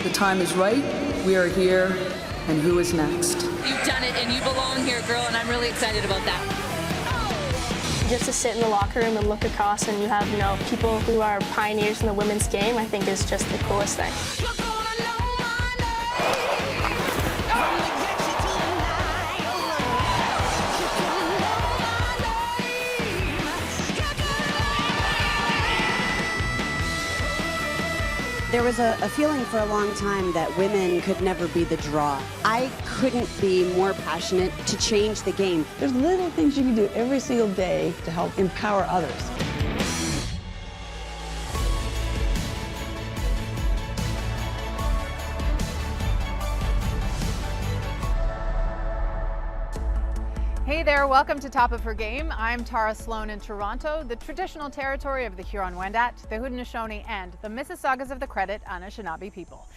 The time is right, we are here, and who is next? You've done it and you belong here, girl, and I'm really excited about that. Just to sit in the locker room and look across and you have, people who are pioneers in the women's game, I think is just the coolest thing. There was a feeling for a long time that women could never be the draw. I couldn't be more passionate to change the game. There's little things you can do every single day to help empower others. Hey there, welcome to Top of Her Game. I'm Tara Slone in Toronto, the traditional territory of the Huron-Wendat, the Haudenosaunee, and the Mississaugas of the Credit Anishinaabe people.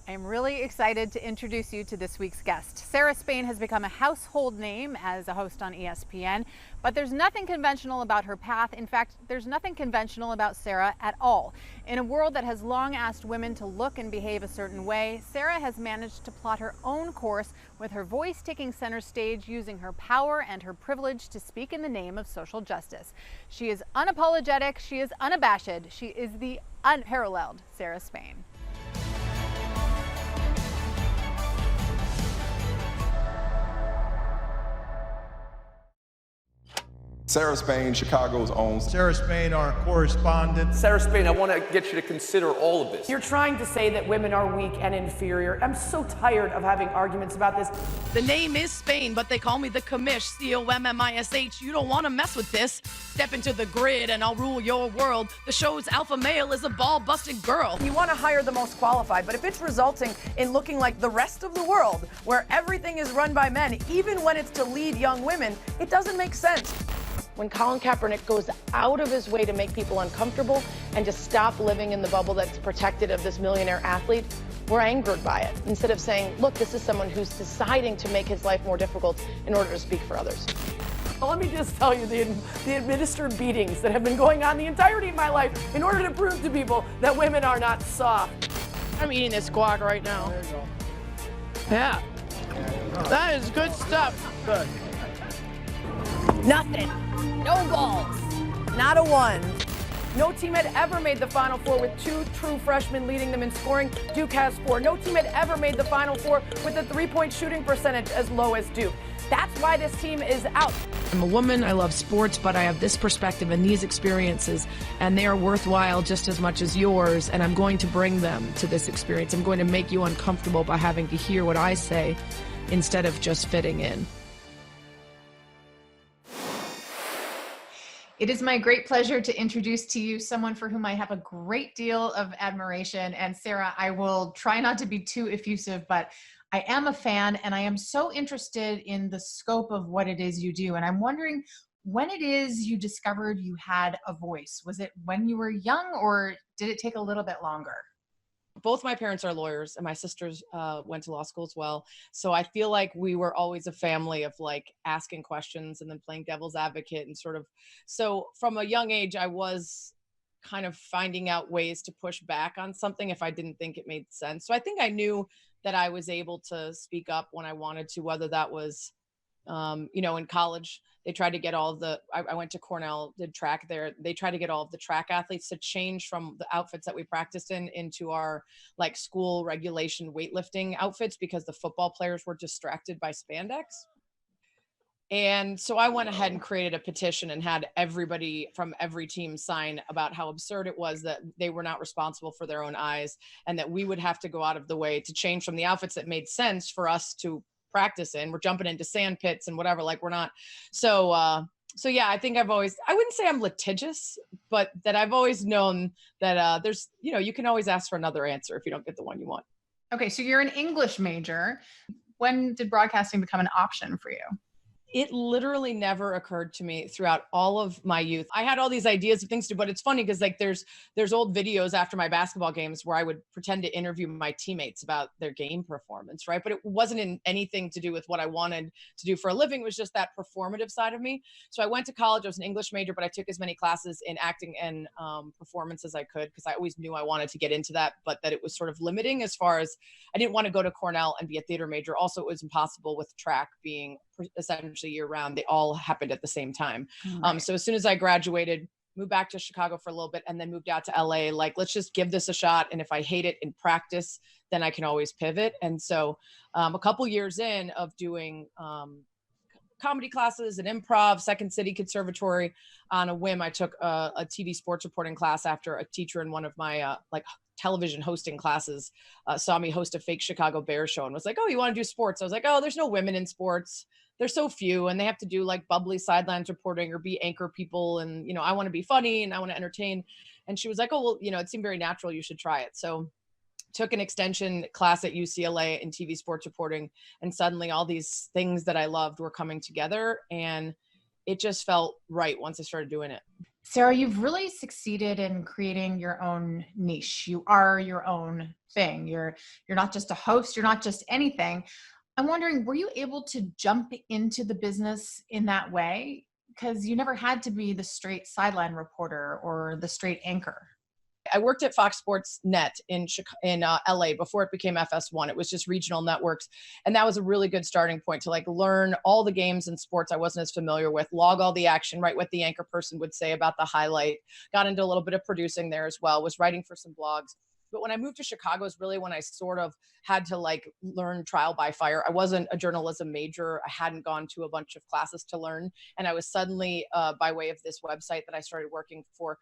I am really excited to introduce you to this week's guest. Sarah Spain has become a household name as a host on ESPN, but there's nothing conventional about her path. In fact, there's nothing conventional about Sarah at all. In a world that has long asked women to look and behave a certain way, Sarah has managed to plot her own course with her voice taking center stage, using her power and her privilege to speak in the name of social justice. She is unapologetic, she is unabashed, she is the unparalleled Sarah Spain. Sarah Spain, Chicago's own. Sarah Spain, our correspondent. Sarah Spain, I want to get you to consider all of this. You're trying to say that women are weak and inferior. I'm so tired of having arguments about this. The name is Spain, but they call me the commish, C-O-M-M-I-S-H. You don't want to mess with this. Step into the grid and I'll rule your world. The show's alpha male is a ball-busting girl. You want to hire the most qualified, but if it's resulting in looking like the rest of the world, where everything is run by men, even when it's to lead young women, it doesn't make sense. When Colin Kaepernick goes out of his way to make people uncomfortable and to stop living in the bubble that's protected of this millionaire athlete, we're angered by it. Instead of saying, look, this is someone who's deciding to make his life more difficult in order to speak for others. Well, let me just tell you the administered beatings that have been going on the entirety of my life in order to prove to people that women are not soft. I'm eating this guac right now. There you go. Yeah. That is good stuff. Good. Nothing. No balls. Not a one. No team had ever made the Final Four with two true freshmen leading them in scoring. Duke has 4. No team had ever made the Final Four with a three-point shooting percentage as low as Duke. That's why this team is out. I'm a woman, I love sports, but I have this perspective and these experiences, and they are worthwhile just as much as yours, and I'm going to bring them to this experience. I'm going to make you uncomfortable by having to hear what I say instead of just fitting in. It is my great pleasure to introduce to you someone for whom I have a great deal of admiration. And Sarah, I will try not to be too effusive, but I am a fan and I am so interested in the scope of what it is you do. And I'm wondering when it is you discovered you had a voice. Was it when you were young or did it take a little bit longer? Both my parents are lawyers and my sisters went to law school as well. So I feel like we were always a family of like asking questions and then playing devil's advocate and sort of, so from a young age, I was kind of finding out ways to push back on something if I didn't think it made sense. So I think I knew that I was able to speak up when I wanted to, whether that was, in college, they tried to get all of the, I went to Cornell, did track there. They tried to get all of the track athletes to change from the outfits that we practiced in into our like school regulation weightlifting outfits because the football players were distracted by spandex. And so I went ahead and created a petition and had everybody from every team sign about how absurd it was that they were not responsible for their own eyes and that we would have to go out of the way to change from the outfits that made sense for us to practice in. We're jumping into sand pits and whatever, like we're not. So yeah, I think I wouldn't say I'm litigious, but that I've always known that there's, you can always ask for another answer if you don't get the one you want. Okay, so you're an English major. When did broadcasting become an option for you? It literally never occurred to me throughout all of my youth. I had all these ideas of things to do, but it's funny because like there's old videos after my basketball games where I would pretend to interview my teammates about their game performance, right? But it wasn't in anything to do with what I wanted to do for a living. It was just that performative side of me. So I went to college. I was an English major, but I took as many classes in acting and performance as I could because I always knew I wanted to get into that, but that it was sort of limiting as far as I didn't want to go to Cornell and be a theater major. Also, it was impossible with track being essentially year round. They all happened at the same time. Right. So as soon as I graduated, moved back to Chicago for a little bit and then moved out to LA, like, let's just give this a shot. And if I hate it in practice, then I can always pivot. And so a couple years in of doing comedy classes and improv, Second City Conservatory, on a whim, I took a TV sports reporting class after a teacher in one of my television hosting classes saw me host a fake Chicago Bears show and was like, oh, you want to do sports? I was like, oh, there's no women in sports. There's so few, and they have to do like bubbly sidelines reporting or be anchor people. And, you know, I want to be funny and I want to entertain. And she was like, oh, well, you know, it seemed very natural. You should try it. So took an extension class at UCLA in TV sports reporting. And suddenly all these things that I loved were coming together. And it just felt right once I started doing it. Sarah, you've really succeeded in creating your own niche. You are your own thing. You're not just a host. You're not just anything. I'm wondering, were you able to jump into the business in that way? Because you never had to be the straight sideline reporter or the straight anchor. I worked at Fox Sportsnet in LA before it became FS1. It was just regional networks. And that was a really good starting point to like learn all the games and sports I wasn't as familiar with, log all the action, write what the anchor person would say about the highlight, got into a little bit of producing there as well, was writing for some blogs. But when I moved to Chicago is really when I sort of had to like learn trial by fire. I wasn't a journalism major. I hadn't gone to a bunch of classes to learn. And I was suddenly, by way of this website that I started working for,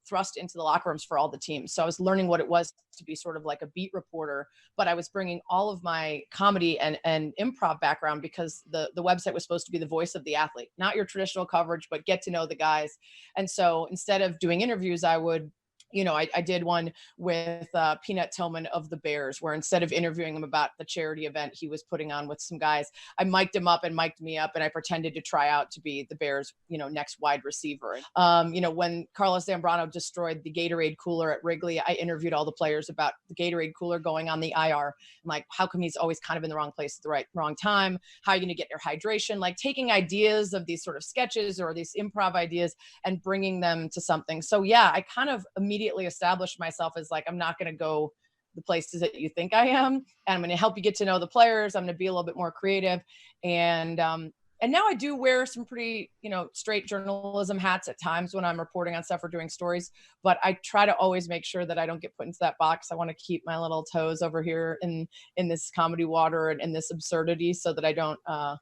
thrust into the locker rooms for all the teams. So I was learning what it was to be sort of like a beat reporter, but I was bringing all of my comedy and improv background because the website was supposed to be the voice of the athlete, not your traditional coverage, but get to know the guys. And so instead of doing interviews, I would, you know, I did one with Peanut Tillman of the Bears, where instead of interviewing him about the charity event he was putting on with some guys, I mic'd him up and mic'd me up, and I pretended to try out to be the Bears, you know, next wide receiver. You know, when Carlos Zambrano destroyed the Gatorade cooler at Wrigley, I interviewed all the players about the Gatorade cooler going on the IR. I'm like, how come he's always kind of in the wrong place at the wrong time? How are you going to get your hydration? Like taking ideas of these sort of sketches or these improv ideas and bringing them to something. So yeah, I kind of immediately established myself as like, I'm not going to go the places that you think I am, and I'm going to help you get to know the players. I'm going to be a little bit more creative. And now I do wear some pretty, you know, straight journalism hats at times when I'm reporting on stuff or doing stories, but I try to always make sure that I don't get put into that box. I want to keep my little toes over here in this comedy water and in this absurdity so that I don't have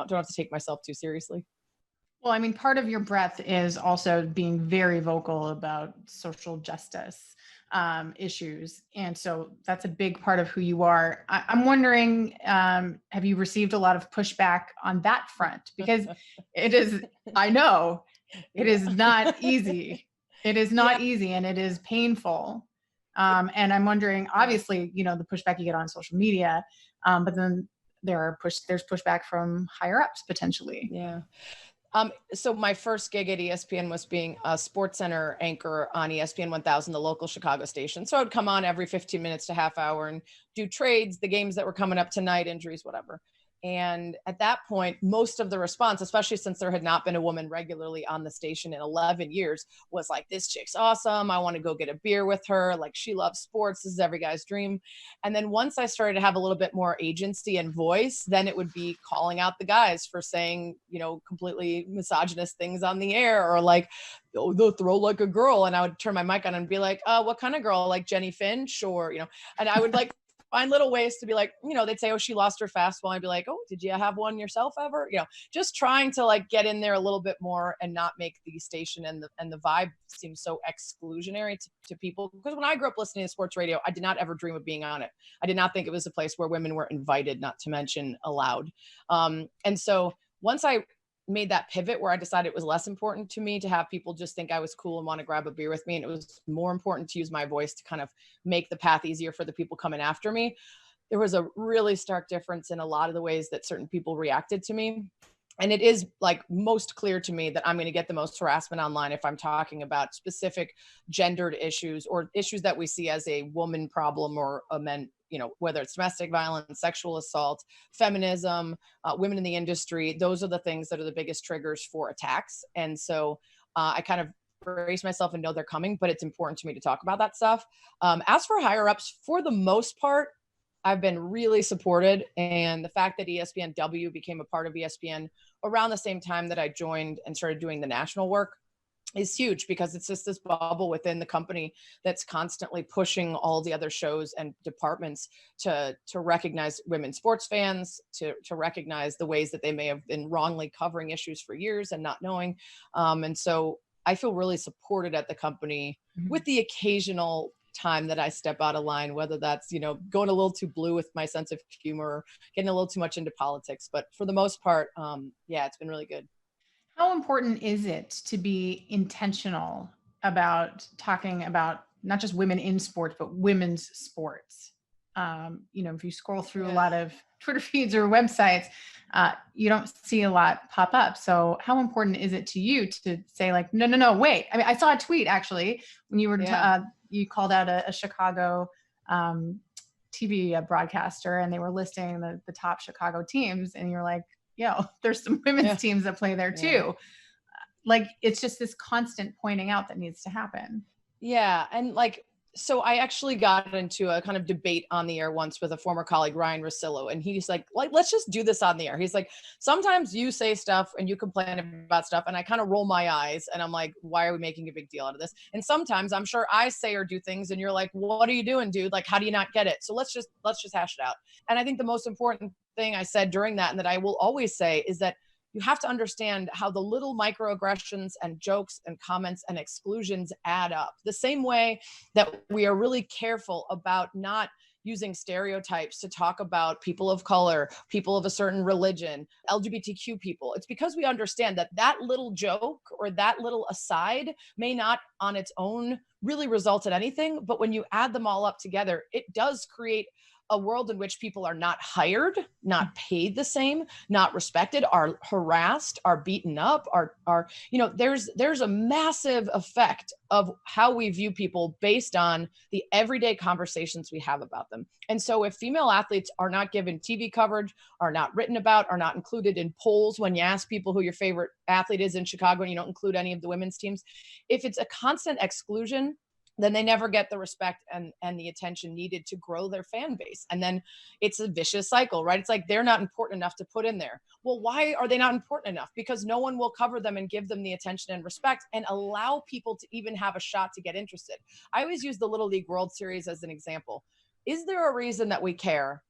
to take myself too seriously. Well, I mean, part of your breadth is also being very vocal about social justice issues. And so that's a big part of who you are. I'm wondering, have you received a lot of pushback on that front? Because it is, I know, it is not easy. It is not easy, and it is painful. And I'm wondering, obviously, you know, the pushback you get on social media, but then there's pushback from higher ups potentially. Yeah. So my first gig at ESPN was being a SportsCenter anchor on ESPN 1000, the local Chicago station. So I would come on every 15 minutes to half hour and do trades, the games that were coming up tonight, injuries, whatever. And at that point, most of the response, especially since there had not been a woman regularly on the station in 11 years, was like, this chick's awesome. I want to go get a beer with her. Like, she loves sports. This is every guy's dream. And then once I started to have a little bit more agency and voice, then it would be calling out the guys for saying, you know, completely misogynist things on the air, or like, oh, they'll throw like a girl. And I would turn my mic on and be like, what kind of girl? Like Jenny Finch? Or, you know, and I would like find little ways to be like, you know, they'd say, oh, she lost her fastball. I'd be like, oh, did you have one yourself ever? You know, just trying to like get in there a little bit more and not make the station and the vibe seem so exclusionary to people. Because when I grew up listening to sports radio, I did not ever dream of being on it. I did not think it was a place where women were invited, not to mention allowed. And so once I made that pivot where I decided it was less important to me to have people just think I was cool and want to grab a beer with me, and it was more important to use my voice to kind of make the path easier for the people coming after me, there was a really stark difference in a lot of the ways that certain people reacted to me. And it is like most clear to me that I'm going to get the most harassment online if I'm talking about specific gendered issues or issues that we see as a woman problem or a men, whether it's domestic violence, sexual assault, feminism, women in the industry. Those are the things that are the biggest triggers for attacks. And so I kind of brace myself and know they're coming, but it's important to me to talk about that stuff. As for higher ups, for the most part, I've been really supported. And the fact that ESPNW became a part of ESPN around the same time that I joined and started doing the national work is huge, because it's just this bubble within the company that's constantly pushing all the other shows and departments to recognize women sports fans, to recognize the ways that they may have been wrongly covering issues for years and not knowing. And so I feel really supported at the company, with the occasional time that I step out of line, whether that's, going a little too blue with my sense of humor, getting a little too much into politics. But for the most part, it's been really good. How important is it to be intentional about talking about not just women in sports, but women's sports? If you scroll through a lot of Twitter feeds or websites, you don't see a lot pop up. So how important is it to you to say like, no, wait. I mean, I saw a tweet actually when you were, you called out a Chicago TV broadcaster, and they were listing the top Chicago teams. And you're like, there's some women's teams that play there too. Like, it's just this constant pointing out that needs to happen. Yeah. And so I actually got into a kind of debate on the air once with a former colleague, Ryan Russillo, and he's like, let's just do this on the air. He's like, sometimes you say stuff and you complain about stuff, and I kind of roll my eyes and I'm like, why are we making a big deal out of this? And sometimes I'm sure I say or do things and you're like, what are you doing, dude? Like, how do you not get it? So let's just hash it out. And I think the most important thing I said during that, and that I will always say, is that you have to understand how the little microaggressions and jokes and comments and exclusions add up. The same way that we are really careful about not using stereotypes to talk about people of color, people of a certain religion, LGBTQ people. It's because we understand that that little joke or that little aside may not on its own really result in anything, but when you add them all up together, it does create a world in which people are not hired, not paid the same, not respected, are harassed, are beaten up, there's a massive effect of how we view people based on the everyday conversations we have about them. And so if female athletes are not given TV coverage, are not written about, are not included in polls when you ask people who your favorite athlete is in Chicago and you don't include any of the women's teams, if it's a constant exclusion, then they never get the respect and the attention needed to grow their fan base. And then it's a vicious cycle, right? It's like, they're not important enough to put in there. Well, why are they not important enough? Because no one will cover them and give them the attention and respect and allow people to even have a shot to get interested. I always use the Little League World Series as an example. Is there a reason that we care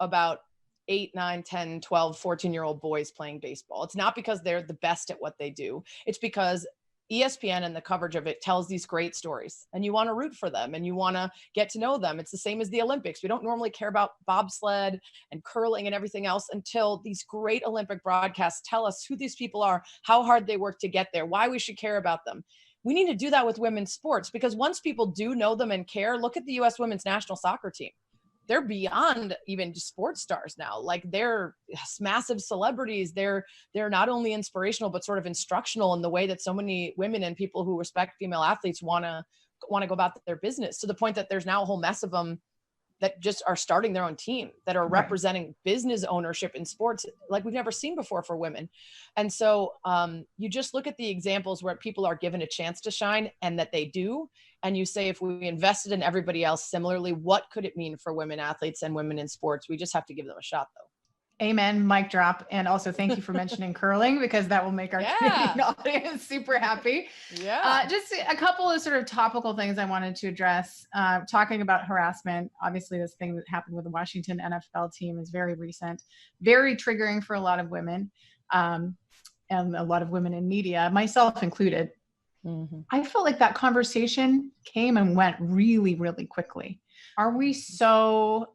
about 8, 9, 10, 12, 14-year-old boys playing baseball? It's not because they're the best at what they do. It's because ESPN and the coverage of it tells these great stories, and you want to root for them and you want to get to know them. It's the same as the Olympics. We don't normally care about bobsled and curling and everything else until these great Olympic broadcasts tell us who these people are, how hard they work to get there, why we should care about them. We need to do that with women's sports, because once people do know them and care, look at the U.S. women's national soccer team. They're beyond even just sports stars now. Like, they're massive celebrities. They're not only inspirational, but sort of instructional in the way that so many women and people who respect female athletes want to go about their business, to the point that there's now a whole mess of them that just are starting their own team, that are representing business ownership in sports like we've never seen before for women. And so you just look at the examples where people are given a chance to shine, and that they do. And you say, if we invested in everybody else similarly, what could it mean for women athletes and women in sports? We just have to give them a shot, though. Amen. Mic drop. And also thank you for mentioning curling, because that will make our Canadian audience super happy. Yeah. Just a couple of sort of topical things I wanted to address. Talking about harassment, obviously this thing that happened with the Washington NFL team is very recent, very triggering for a lot of women, and a lot of women in media, myself included. Mm-hmm. I felt like that conversation came and went really, really quickly. Are we so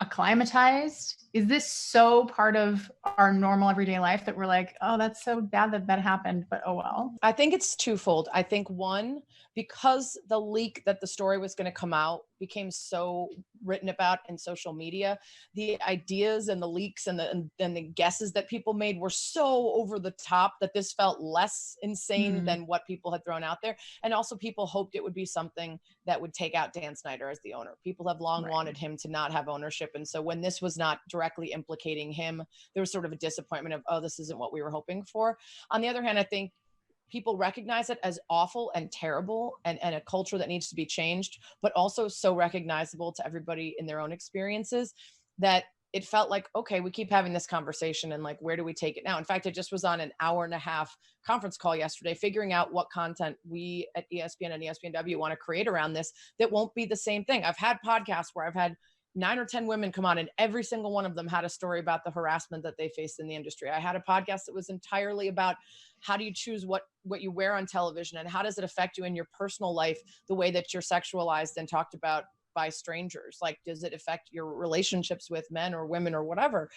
acclimatized Is this so part of our normal everyday life that we're like, oh, that's so bad that that happened, but oh well? I think it's twofold. I think one, because the leak that the story was going to come out became so written about in social media, the ideas and the leaks and the guesses that people made were so over the top that this felt less insane than what people had thrown out there. And also people hoped it would be something that would take out Dan Snyder as the owner. People have long wanted him to not have ownership. And so when this was not directly implicating him, there was sort of a disappointment of, oh, this isn't what we were hoping for. On the other hand, I think people recognize it as awful and terrible and a culture that needs to be changed, but also so recognizable to everybody in their own experiences that it felt like, okay, we keep having this conversation and like, where do we take it now? In fact, I just was on an 1.5 hour conference call yesterday, figuring out what content we at ESPN and ESPNW want to create around this that won't be the same thing. I've had podcasts where I've had 9 or 10 women come on and every single one of them had a story about the harassment that they faced in the industry. I had a podcast that was entirely about how do you choose what you wear on television and how does it affect you in your personal life, the way that you're sexualized and talked about by strangers? Like, does it affect your relationships with men or women or whatever?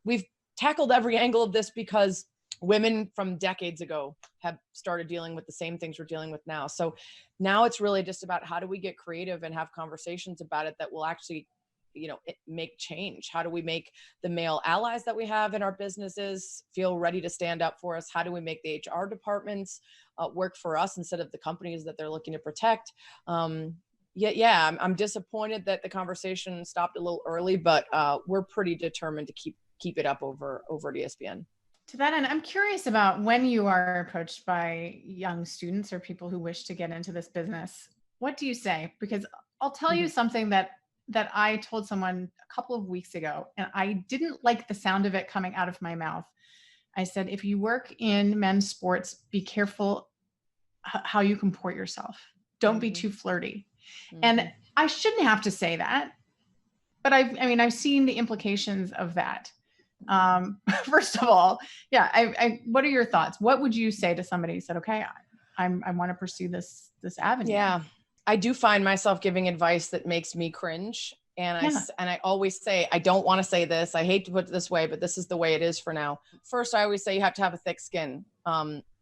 We've tackled every angle of this because women from decades ago have started dealing with the same things we're dealing with now. So now it's really just about how do we get creative and have conversations about it that will actually, make change? How do we make the male allies that we have in our businesses feel ready to stand up for us? How do we make the HR departments work for us instead of the companies that they're looking to protect? I'm disappointed that the conversation stopped a little early, but we're pretty determined to keep it up over at ESPN. To that end, I'm curious about when you are approached by young students or people who wish to get into this business, what do you say? Because I'll tell you something that I told someone a couple of weeks ago, and I didn't like the sound of it coming out of my mouth. I said, if you work in men's sports, be careful how you comport yourself. Don't be too flirty. And I shouldn't have to say that, but I've seen the implications of that. First of all, what are your thoughts? What would you say to somebody who said, okay, I want to pursue this avenue? Yeah, I do find myself giving advice that makes me cringe. And I always say, I don't want to say this. I hate to put it this way, but this is the way it is for now. First, I always say you have to have a thick skin.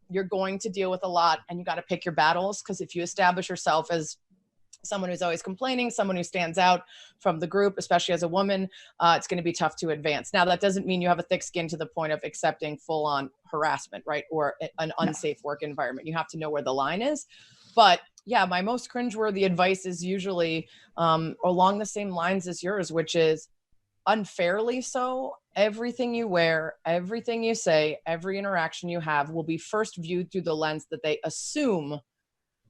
You're going to deal with a lot and you got to pick your battles. Because if you establish yourself as someone who's always complaining, someone who stands out from the group, especially as a woman, it's going to be tough to advance. Now, that doesn't mean you have a thick skin to the point of accepting full-on harassment, right? Or an unsafe work environment. You have to know where the line is. But yeah, my most cringeworthy advice is usually along the same lines as yours, which is unfairly so. Everything you wear, everything you say, every interaction you have will be first viewed through the lens that they assume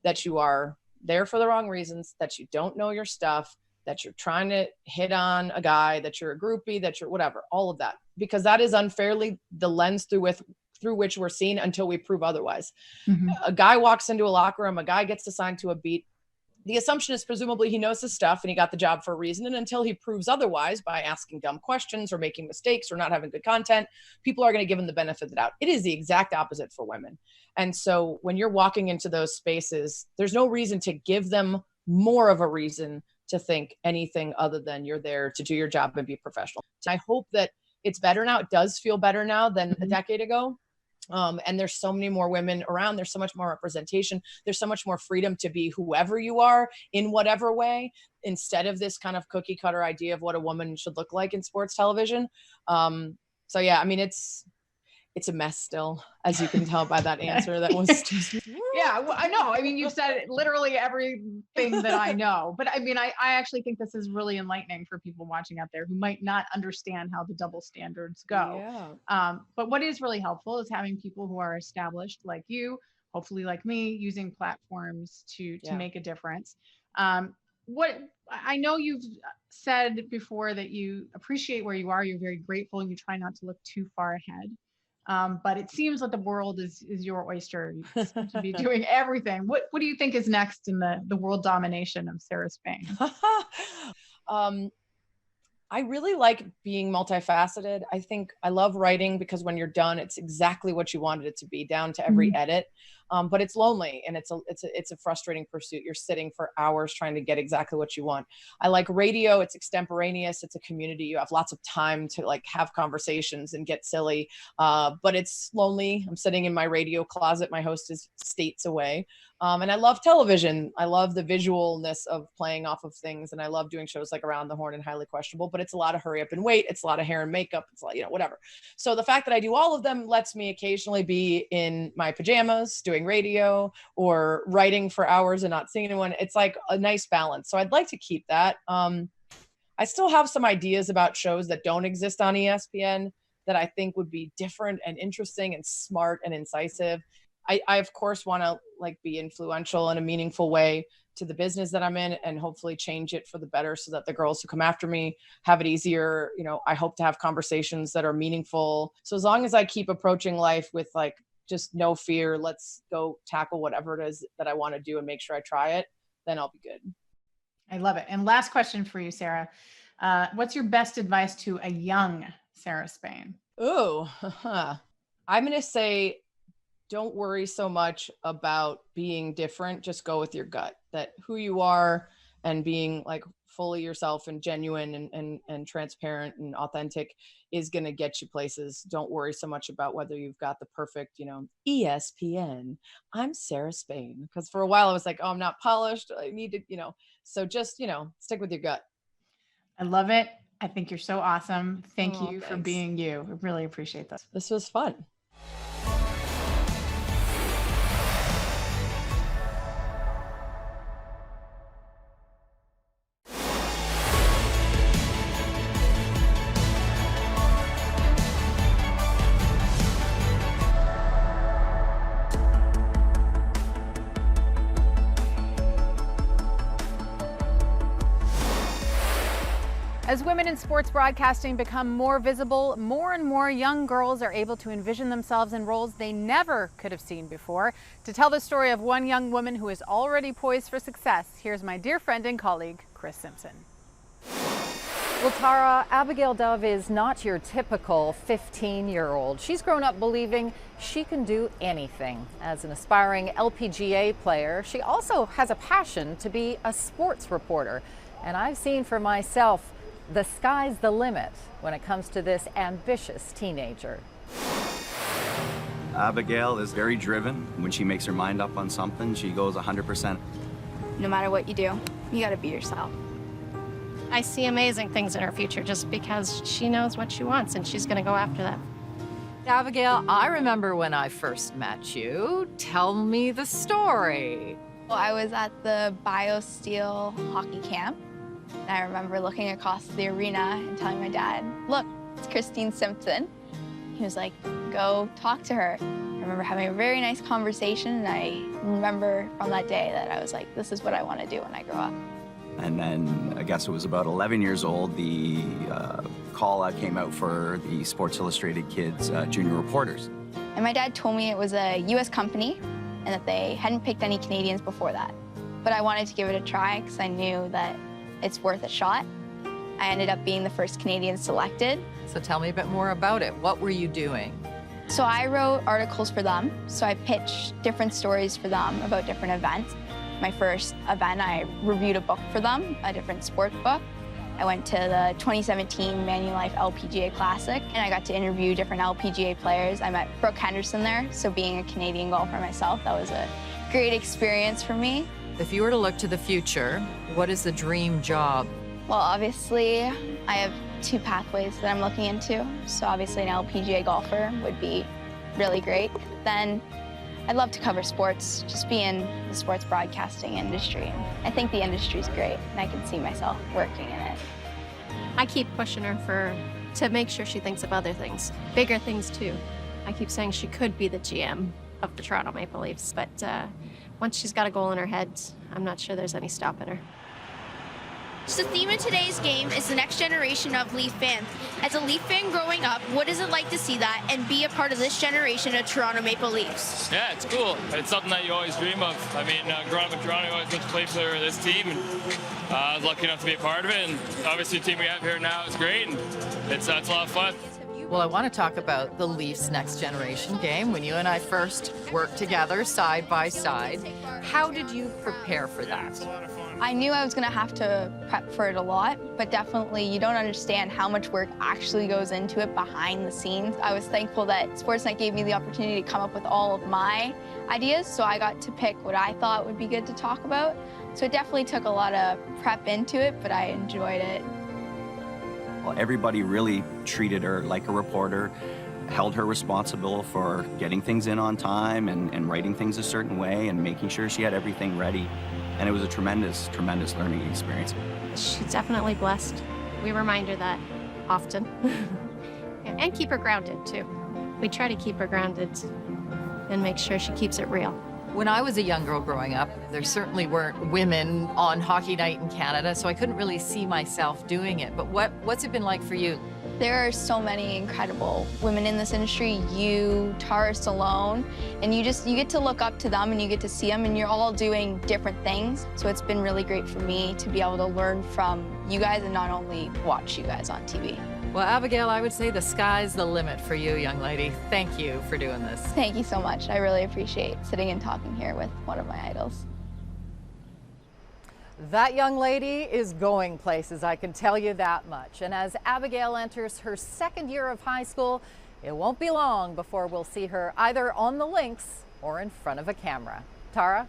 that you are there for the wrong reasons, that you don't know your stuff, that you're trying to hit on a guy, that you're a groupie, that you're whatever, all of that, because that is unfairly the lens through which we're seen until we prove otherwise. A guy walks into a locker room, a guy gets assigned to a beat. The assumption is presumably he knows his stuff and he got the job for a reason. And until he proves otherwise by asking dumb questions or making mistakes or not having good content, people are going to give him the benefit of the doubt. It is the exact opposite for women. And so when you're walking into those spaces, there's no reason to give them more of a reason to think anything other than you're there to do your job and be professional. So I hope that it's better now. It does feel better now than a decade ago. And there's so many more women around. There's so much more representation. There's so much more freedom to be whoever you are in whatever way, instead of this kind of cookie cutter idea of what a woman should look like in sports television. So yeah, I mean, it's a mess still, as you can tell by that answer. That was just... Yeah, well, I know. I mean, you've said literally everything that I know. But I mean, I actually think this is really enlightening for people watching out there who might not understand how the double standards go. Yeah. But what is really helpful is having people who are established like you, hopefully like me, using platforms to make a difference. What I know you've said before that you appreciate where you are, you're very grateful, and you try not to look too far ahead. But it seems like the world is your oyster. You seem to be doing everything. What do you think is next in the world domination of Tara Slone? I really like being multifaceted. I think I love writing because when you're done, it's exactly what you wanted it to be, down to every edit. But it's lonely, and it's a frustrating pursuit. You're sitting for hours trying to get exactly what you want. I like radio. It's extemporaneous. It's a community. You have lots of time to like have conversations and get silly. But it's lonely. I'm sitting in my radio closet. My host is states away. And I love television. I love the visualness of playing off of things. And I love doing shows like Around the Horn and Highly Questionable, but it's a lot of hurry up and wait. It's a lot of hair and makeup. It's like, whatever. So the fact that I do all of them lets me occasionally be in my pajamas doing radio or writing for hours and not seeing anyone. It's like a nice balance. So I'd like to keep that. I still have some ideas about shows that don't exist on ESPN that I think would be different and interesting and smart and incisive. I of course want to like be influential in a meaningful way to the business that I'm in and hopefully change it for the better so that the girls who come after me have it easier. I hope to have conversations that are meaningful. So as long as I keep approaching life with like just no fear, let's go tackle whatever it is that I want to do and make sure I try it, then I'll be good. I love it. And last question for you, Sarah. What's your best advice to a young Sarah Spain? Ooh, I'm going to say, don't worry so much about being different. Just go with your gut, that who you are and being like fully yourself and genuine and transparent and authentic is going to get you places. Don't worry so much about whether you've got the perfect, ESPN. I'm Sarah Spain. Because for a while I was like, oh, I'm not polished. I need to, so just, stick with your gut. I love it. I think you're so awesome. Thank you for being you. I really appreciate this. This was fun. As women in sports broadcasting become more visible, more and more young girls are able to envision themselves in roles they never could have seen before. To tell the story of one young woman who is already poised for success, here's my dear friend and colleague, Chris Simpson. Well, Tara, Abigail Dove is not your typical 15-year-old. She's grown up believing she can do anything. As an aspiring LPGA player, she also has a passion to be a sports reporter. And I've seen for myself, the sky's the limit when it comes to this ambitious teenager. Abigail is very driven. When she makes her mind up on something, she goes 100%. No matter what you do, you gotta be yourself. I see amazing things in her future just because she knows what she wants and she's gonna go after that. Abigail, I remember when I first met you. Tell me the story. Well, I was at the BioSteel hockey camp. And I remember looking across the arena and telling my dad, look, it's Christine Simpson. He was like, go talk to her. I remember having a very nice conversation, and I remember from that day that I was like, this is what I want to do when I grow up. And then I guess it was about 11 years old, the call out came out for the Sports Illustrated Kids junior reporters. And my dad told me it was a US company and that they hadn't picked any Canadians before that. But I wanted to give it a try because I knew that it's worth a shot. I ended up being the first Canadian selected. So tell me a bit more about it. What were you doing? So I wrote articles for them. So I pitched different stories for them about different events. My first event, I reviewed a book for them, a different sports book. I went to the 2017 Manulife LPGA Classic, and I got to interview different LPGA players. I met Brooke Henderson there, so being a Canadian golfer myself, that was a great experience for me. If you were to look to the future, what is the dream job? Well, obviously, I have two pathways that I'm looking into. So obviously an LPGA golfer would be really great. Then I'd love to cover sports, just be in the sports broadcasting industry. I think the industry's great, and I can see myself working in it. I keep pushing her to make sure she thinks of other things, bigger things too. I keep saying she could be the GM of the Toronto Maple Leafs, but once she's got a goal in her head, I'm not sure there's any stopping her. So the theme of today's game is the next generation of Leaf fans. As a Leaf fan growing up, what is it like to see that and be a part of this generation of Toronto Maple Leafs? Yeah, it's cool. It's something that you always dream of. I mean, growing up in Toronto, I always wanted to play for this team, and I was lucky enough to be a part of it. And obviously the team we have here now is great, and it's a lot of fun. Well, I want to talk about the Leafs Next Generation game. When you and I first worked together side by side, how did you prepare for that? I knew I was going to have to prep for it a lot, but definitely you don't understand how much work actually goes into it behind the scenes. I was thankful that Sportsnet gave me the opportunity to come up with all of my ideas, so I got to pick what I thought would be good to talk about. So it definitely took a lot of prep into it, but I enjoyed it. Well, everybody really treated her like a reporter, held her responsible for getting things in on time and writing things a certain way and making sure she had everything ready. And it was a tremendous, tremendous learning experience. She's definitely blessed. We remind her that often. And keep her grounded, too. We try to keep her grounded and make sure she keeps it real. When I was a young girl growing up, there certainly weren't women on hockey night in Canada, so I couldn't really see myself doing it. But what's it been like for you? There are so many incredible women in this industry, you, Tara Slone, and you get to look up to them and you get to see them, and you're all doing different things. So it's been really great for me to be able to learn from you guys and not only watch you guys on TV. Well, Abigail, I would say the sky's the limit for you, young lady. Thank you for doing this. Thank you so much. I really appreciate sitting and talking here with one of my idols. That young lady is going places, I can tell you that much. And as Abigail enters her second year of high school, it won't be long before we'll see her either on the links or in front of a camera. Tara?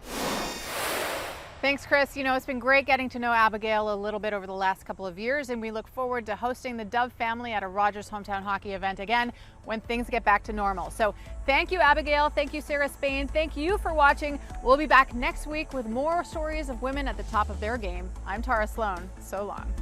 Thanks, Chris. You know, it's been great getting to know Abigail a little bit over the last couple of years, and we look forward to hosting the Dove family at a Rogers Hometown Hockey event again when things get back to normal. So thank you, Abigail. Thank you, Sarah Spain. Thank you for watching. We'll be back next week with more stories of women at the top of their game. I'm Tara Slone. So long.